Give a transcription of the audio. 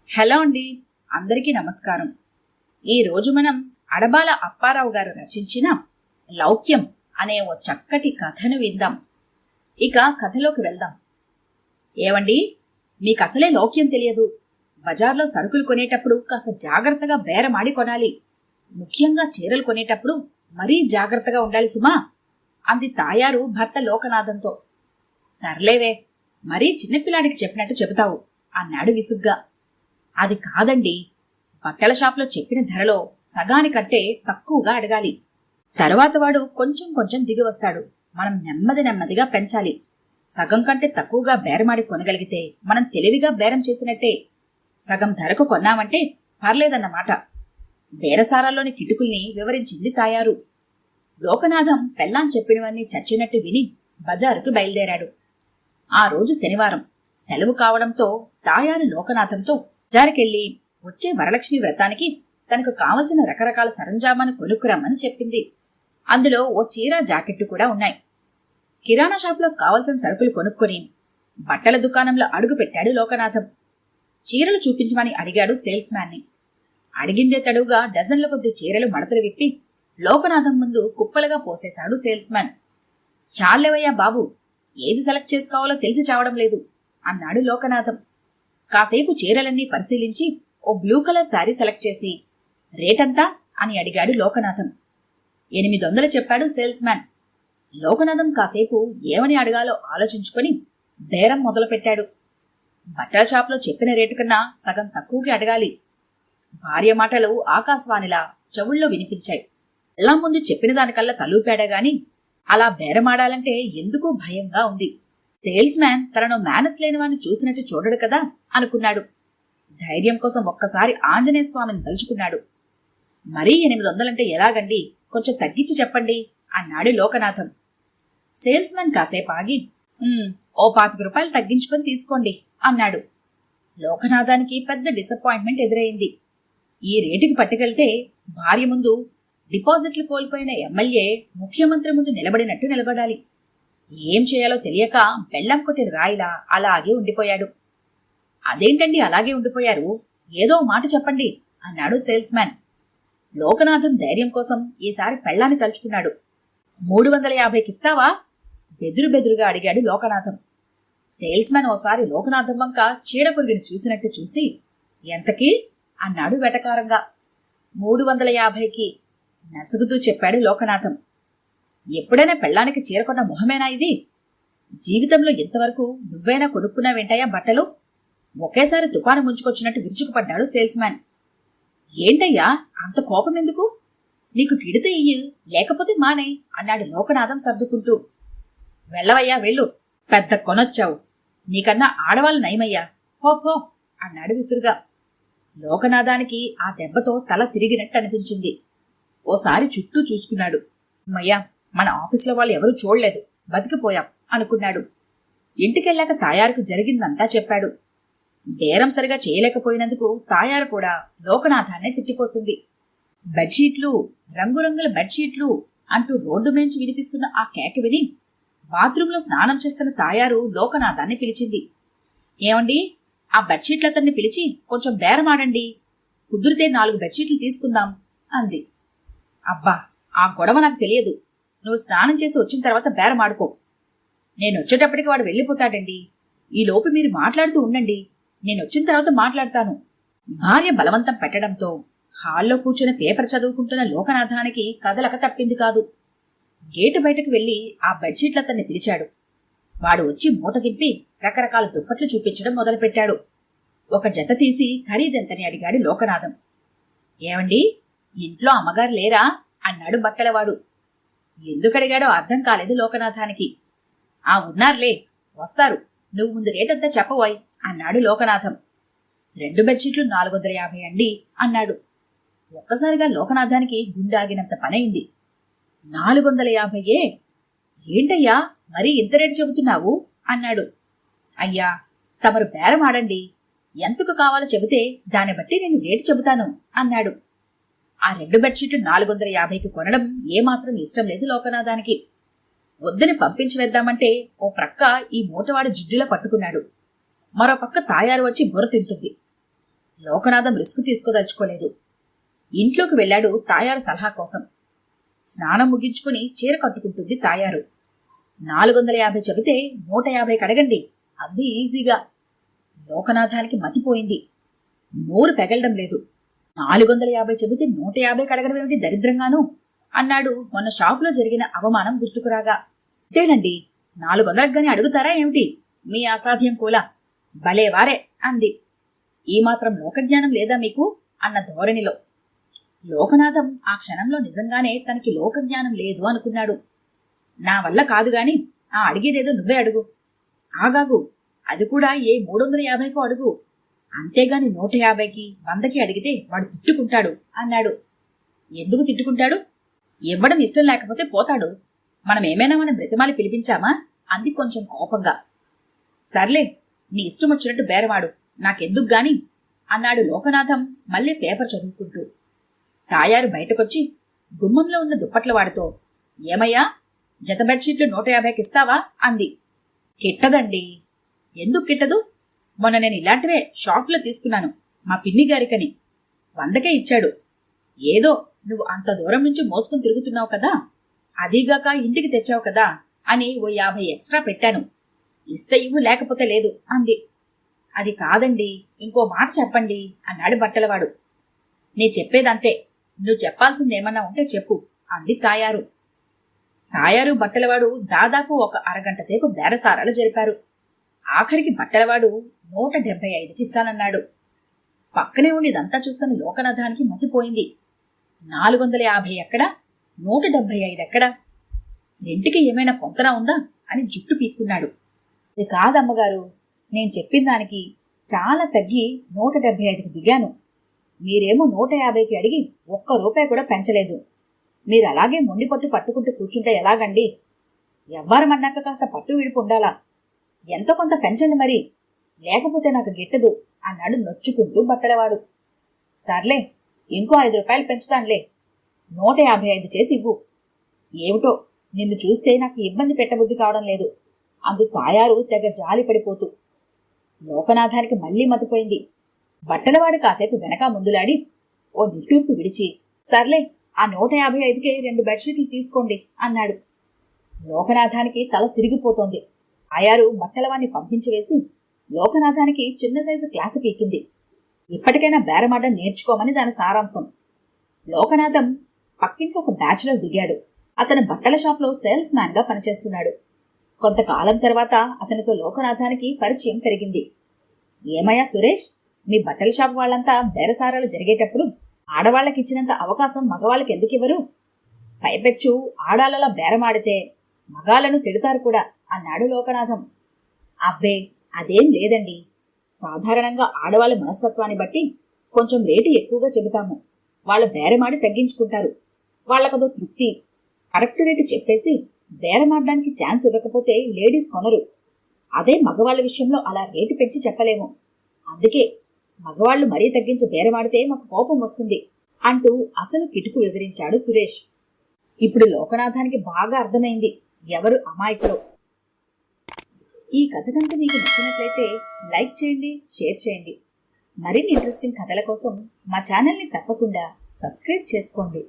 Hello అండి, అందరికీ నమస్కారం. ఈరోజు మనం అడబాల అప్పారావు గారు రచించిన లౌక్యం అనే ఓ చక్కటి కథను విందాం. ఇక కథలోకి వెళ్దాం. ఏవండి, మీకు అసలే లౌక్యం తెలియదు. బజార్లో సరుకులు కొనేటప్పుడు కాస్త జాగ్రత్తగా బేరమాడి కొనాలి. ముఖ్యంగా చీరలు కొనేటప్పుడు మరీ జాగ్రత్తగా ఉండాలి సుమా అంది తాయారు భర్త లోకనాథంతో. సర్లేవే, మరీ చిన్నపిల్లాడికి చెప్పినట్టు చెబుతావు అన్నాడు విసుగ్గా. అది కాదండి, బట్టల షాప్లో చెప్పిన ధరలో సగానికంటే తక్కువగా అడగాలి. తర్వాత వాడు కొంచెం కొంచెం దిగి వస్తాడు. మనం నెమ్మదిగా పెంచాలి. సగం కంటే తక్కువగా బేరమాడి కొనగలిగితే మనం తెలివిగా బేరం చేసినట్టే. సగం ధరకు కొన్నామంటే పర్లేదన్నమాట. బేరసారాల్లోని కిటుకుల్ని వివరించింది తాయారు. లోకనాథం పెళ్ళాం చెప్పినవన్నీ చచ్చినట్టు విని బజారుకు బయలుదేరాడు. ఆ రోజు శనివారం సెలవు కావడంతో తాయారు లోకనాథంతో బజారుకెళ్లి వచ్చే వరలక్ష్మి వ్రతానికి తనకు కావలసిన రకరకాల సరంజామాను కొనుక్కురమ్మని చెప్పింది. అందులో ఓ చీర జాకెట్టు కూడా ఉన్నాయి. కిరాణా షాపులో కావలసిన సరుకులు కొనుక్కొని బట్టల దుకాణంలో అడుగు పెట్టాడు లోకనాథం. చీరలు చూపించమని అడిగాడు సేల్స్ మ్యాన్ని. అడిగిందే తడువుగా డజన్ల కొద్ది చీరలు మడతలు విప్పి లోకనాథం ముందు కుప్పలుగా పోసేశాడు సేల్స్ మ్యాన్. చాలేవయ్యా బాబు, ఏది సెలెక్ట్ చేసుకోవాలో తెలిసి చావడం లేదు అన్నాడు లోకనాథం. కాసేపు చీరలన్నీ పరిశీలించి ఓ బ్లూ కలర్ శారీ సెలెక్ట్ చేసి రేటంతా అని అడిగాడు లోకనాథం. 800 చెప్పాడు సేల్స్ మ్యాన్. లోకనాథం కాసేపు ఏమని అడగాలో ఆలోచించుకొని బేరం మొదలుపెట్టాడు. బట్టల షాప్లో చెప్పిన రేటు కన్నా సగం తక్కువకి అడగాలి. భార్య మాటలు ఆకాశవాణిలా చెవుల్లో వినిపించాయి. ఎలా ముందు చెప్పిన దానికల్లా తలూపాడా గాని అలా బేరమాడాలంటే ఎందుకో భయంగా ఉంది. సేల్స్ మ్యాన్ తనను మేనస్ లేనివాన్ని చూసినట్టు చూడడు కదా అనుకున్నాడు. ధైర్యం కోసం ఒక్కసారి ఆంజనేయ స్వామిని తలుచుకున్నాడు. మరీ 800 ఎలాగండి, కొంచెం తగ్గించి చెప్పండి అన్నాడు లోకనాథం. సేల్స్ మ్యాన్ కాసేపు ఆగి ఓ 25 రూపాయలు తగ్గించుకొని తీసుకోండి అన్నాడు. లోకనాథానికి పెద్ద డిసప్పాయింట్మెంట్ ఎదురైంది. ఈ రేటుకి పట్టుకెళ్తే భార్య ముందు డిపాజిట్లు కోల్పోయిన ఎమ్మెల్యే ముఖ్యమంత్రి ముందు నిలబడినట్టు నిలబడాలి. ఏం చేయాలో తెలియక బెల్లం కొట్టిన రాయిలా అలాగే ఉండిపోయాడు. అదేంటండి అలాగే ఉండిపోయారు, ఏదో మాట చెప్పండి అన్నాడు సేల్స్ మ్యాన్. లోకనాథం ధైర్యం కోసం ఈసారి పెళ్ళాన్ని తలుచుకున్నాడు. 350కి ఇస్తావా బెదురుగా అడిగాడు లోకనాథం. సేల్స్ మ్యాన్ ఓసారి లోకనాథం వంక చీడపురుగుని చూసినట్టు చూసి ఎంతకీ అన్నాడు వెటకారంగా. 350కి నసుగుతూ చెప్పాడు లోకనాథం. ఎప్పుడైనా పెళ్ళానికి చీరకొన్న మొహమేనా ఇది? జీవితంలో ఇంతవరకు నువ్వైనా కొనుక్కున్నావేంటయ్యా బట్టలు? ఒకేసారి తుపాను ముంచుకొచ్చినట్టు విరుచుకుపడ్డాడు సేల్స్ మ్యాన్. ఏంటయ్యా అంత కోపం ఎందుకు? నీకు కిడితే ఇయ్యి, లేకపోతే మానే అన్నాడు లోకనాథం సర్దుకుంటూ. వెళ్ళవయ్యా వెళ్ళు, పెద్ద కొనొచ్చావు. నీకన్నా ఆడవాళ్ళు నయమయ్యా, పో అన్నాడు విసురుగా. లోకనాథానికి ఆ దెబ్బతో తల తిరిగినట్టు అనిపించింది. ఓసారి చుట్టూ చూసుకున్నాడు. అమ్మయ్యా, మన ఆఫీసులో వాళ్ళు ఎవరూ చూడలేదు, బతికిపోయాం అనుకున్నాడు. ఇంటికెళ్ళాక తాయారుకు జరిగిందంతా చెప్పాడు. బేరం సరిగా చేయలేకపోయినందుకు తాయారు కూడా లోకనాథాన్నే తిట్టిపోసింది. బెడ్షీట్లు, రంగురంగుల బెడ్షీట్లు అంటూ రోడ్డు నుంచి వినిపిస్తున్న ఆ కేక విని బాత్రూంలో స్నానం చేస్తున్న తాయారు లోకనాథాన్ని పిలిచింది. ఏమండి, ఆ బెడ్షీట్లతన్ని పిలిచి కొంచెం బేరమాడండి, కుదిరితే 4 బెడ్షీట్లు తీసుకుందాం అంది. అబ్బా, ఆ గొడవ నాకు తెలియదు. నువ్వు స్నానం చేసి వచ్చిన తర్వాత బేరమాడుకో. నేనొచ్చేటప్పటికి వాడు వెళ్ళిపోతాడండి. ఈలోపు మీరు మాట్లాడుతూ ఉండండి, నేనొచ్చిన తర్వాత మాట్లాడతాను. భార్య బలవంతం పెట్టడంతో హాల్లో కూర్చుని పేపర్ చదువుకుంటున్న లోకనాథానికి కదలక తప్పింది కాదు. గేటు బయటకు వెళ్లి ఆ బెడ్షీట్లతన్ని పిలిచాడు. వాడు వచ్చి మూట దింపి రకరకాల దుప్పట్లు చూపించడం మొదలుపెట్టాడు. ఒక జత తీసి ఖరీదెంతని అడిగాడు లోకనాథం. ఏమండి, ఇంట్లో అమ్మగారు లేరా అన్నాడు బట్టలవాడు. ఎందుకడిగాడో అర్థం కాలేదు లోకనాథానికి. ఆ ఉన్నారులే, వస్తారు, నువ్వు ముందు రేటంతా చెప్పబోయ్ అన్నాడు లోకనాథం. 2 బెడ్షీట్లు 450 అండి అన్నాడు. ఒక్కసారిగా లోకనాథానికి గుండాగినంత పనైంది. 450? ఏంటయ్యా మరీ ఇంత రేటు చెబుతున్నావు అన్నాడు. అయ్యా, తమరు బేరం ఆడండి, ఎంతకు కావాలో చెబితే దాన్ని బట్టి నేను రేటు చెబుతాను అన్నాడు. ఆ 2 బెడ్షీట్లు 450కి కొనడం ఏమాత్రం ఇష్టం లేదు లోకనాథానికి. వద్దని పంపించి వేద్దామంటే ఓ ప్రక్క ఈ మూటవాడి జిడ్డులా పట్టుకున్నాడు. మరో పక్క తాయారు వచ్చి బుర్ర తింటుంది. లోకనాథం రిస్క్ తీసుకోదలుచుకోలేదు. ఇంట్లోకి వెళ్ళాడు తాయారు సలహా కోసం. స్నానం ముగించుకుని చీర కట్టుకుంటుంది తాయారు. 450 చెబితే 150 కడగండి అంది ఈజీగా. లోకనాథానికి మతిపోయింది. నోరు పెగలడం లేదు. 450 చెబితే 150 కడగడం ఏమిటి దరిద్రంగాను అన్నాడు మొన్న షాపులో జరిగిన అవమానం గుర్తుకురాగా. అంతేనండి, 400 గాని అడుగుతారా ఏమిటి మీ అసాధ్యం కూలా, భలేవారే అంది. ఈ మాత్రం లోకజ్ఞానం లేదా మీకు అన్న ధోరణిలో. లోకనాథం ఆ క్షణంలో నిజంగానే తనకి లోకజ్ఞానం లేదు అనుకున్నాడు. నా వల్ల కాదుగాని అడిగేదేదో నువ్వే అడుగు. ఆగాగు, అది కూడా ఏ 350కో అడుగు, అంతేగాని 150కి 100కి అడిగితే వాడు తిట్టుకుంటాడు అన్నాడు. ఎందుకు తిట్టుకుంటాడు? ఇవ్వడం ఇష్టం లేకపోతే పోతాడు. మనమేమైనా మనం బ్రతిమాలి పిలిపించామా అంది కొంచెం కోపంగా. సర్లే, నీ ఇష్టం వచ్చినట్టు బేరవాడు, నాకెందుకు గాని అన్నాడు లోకనాథం మళ్ళీ పేపర్ చదువుకుంటూ. తాయారు బయటకొచ్చి గుమ్మంలో ఉన్న దుప్పట్లవాడితో, ఏమయ్యా, జత బెడ్షీట్లు 150కి ఇస్తావా అంది. కిట్టదండి. ఎందుకు కిట్టదు? మొన్న నేను ఇలాంటివే షాపులో తీసుకున్నాను, మా పిన్ని గారికని. 100కే ఇచ్చాడు. ఏదో నువ్వు అంత దూరం నుంచి మోసుకుని తిరుగుతున్నావు కదా, అదీగాక ఇంటికి తెచ్చావు కదా అని ఓ 50 ఎక్స్ట్రా పెట్టాను. ఇస్తే ఇవ్వు, లేకపోతే లేదు అంది. అది కాదండి, ఇంకో మాట చెప్పండి అన్నాడు బట్టలవాడు. నే చెప్పేదంతే, నువ్వు చెప్పాల్సిందేమన్నా ఉంటే చెప్పు అంది తాయారు. తాయారు బట్టలవాడు దాదాపు ఒక అరగంట సేపు బేరసారాలు జరిపారు. ఆఖరికి బట్టలవాడు 175కి ఇస్తానన్నాడు. పక్కనే ఉండి ఇదంతా చూస్తున్న లోకనాథానికి మతిపోయింది. 450 ఎక్కడా, 175 ఎక్కడా, రెంటికి ఏమైనా పొంతన ఉందా అని జుట్టు పీక్కున్నాడు. ఇది కాదమ్మగారు, నేను చెప్పిన దానికి చాలా తగ్గి 175కి దిగాను. మీరేమో 150కి అడిగి ₹1 కూడా పెంచలేదు. మీరు అలాగే మొండిపట్టు పట్టుకుంటూ కూర్చుంటే ఎలాగండి? ఎవ్వరమన్నాక కాస్త పట్టు విడిపు ఉండాలా? ఎంతో కొంత పెంచండి మరి, లేకపోతే నాకు గిట్టదు అన్నాడు నొచ్చుకుంటూ బట్టలవాడు. సర్లే, ఇంకో ₹5 పెంచుతానులే, 155 చేసి ఇవ్వు. ఏమిటో నిన్ను చూస్తే నాకు ఇబ్బంది పెట్టబుద్ధి కావడం లేదు అందు తాయారు తెగ జాలి పడిపోతూ. లోకనాథానికి మళ్లీ మతిపోయింది. బట్టలవాడు కాసేపు వెనక ముందులాడి ఓ నిట్టూర్పు విడిచి, సర్లే, ఆ 155కే 2 బెడ్షీట్లు తీసుకోండి అన్నాడు. లోకనాథానికి తల తిరిగిపోతోంది. తాయారు బట్టలవాణ్ణి పంపించివేసి లోకనాథానికి చిన్న సైజు క్లాసు పీకింది. ఇప్పటికైనా బేరమాడడం నేర్చుకోమని దాని సారాంశం. లోకనాథం పక్కింట్లో ఒక బ్యాచులర్ దిగాడు. అతను బట్టల షాప్లో సేల్స్ మ్యాన్ గా పనిచేస్తున్నాడు. కొంతకాలం తర్వాత అతనితో లోకనాథానికి పరిచయం పెరిగింది. ఏమయ్యా సురేష్, మీ బట్టల షాప్ వాళ్లంతా బేరసారాలు జరిగేటప్పుడు ఆడవాళ్లకిచ్చినంత అవకాశం మగవాళ్ళకి ఎందుకివ్వరు? పైపెచ్చు ఆడాలలా బేరమాడితే మగాళ్లను తిడతారు కూడా అన్నాడు లోకనాథం. అబ్బే, అదేం లేదండి. సాధారణంగా ఆడవాళ్ళ మనస్తత్వాన్ని బట్టి కొంచెం రేటు ఎక్కువగా చెబుతాము. వాళ్ళు బేరమాడి తగ్గించుకుంటారు. వాళ్ళకదో తృప్తి. కరెక్ట్ రేటు చెప్పేసి బేరమాడడానికి ఛాన్స్ ఇవ్వకపోతే లేడీస్ కొనరు. అదే మగవాళ్ల విషయంలో అలా రేటు పెంచి చెప్పలేము. అందుకే మగవాళ్లు మరీ తగ్గించి బేరమాడితే మాకు కోపం వస్తుంది అంటూ అసలు కిటుకు వివరించాడు సురేష్. ఇప్పుడు లోకనాథానికి బాగా అర్థమైంది ఎవరు అమాయకులో. ఈ కథ కనుక మీకు నచ్చినట్లయితే లైక్ చేయండి, షేర్ చేయండి. మరిన్ని ఇంట్రెస్టింగ్ కథల కోసం మా ఛానల్ని తప్పకుండా సబ్స్క్రైబ్ చేసుకోండి.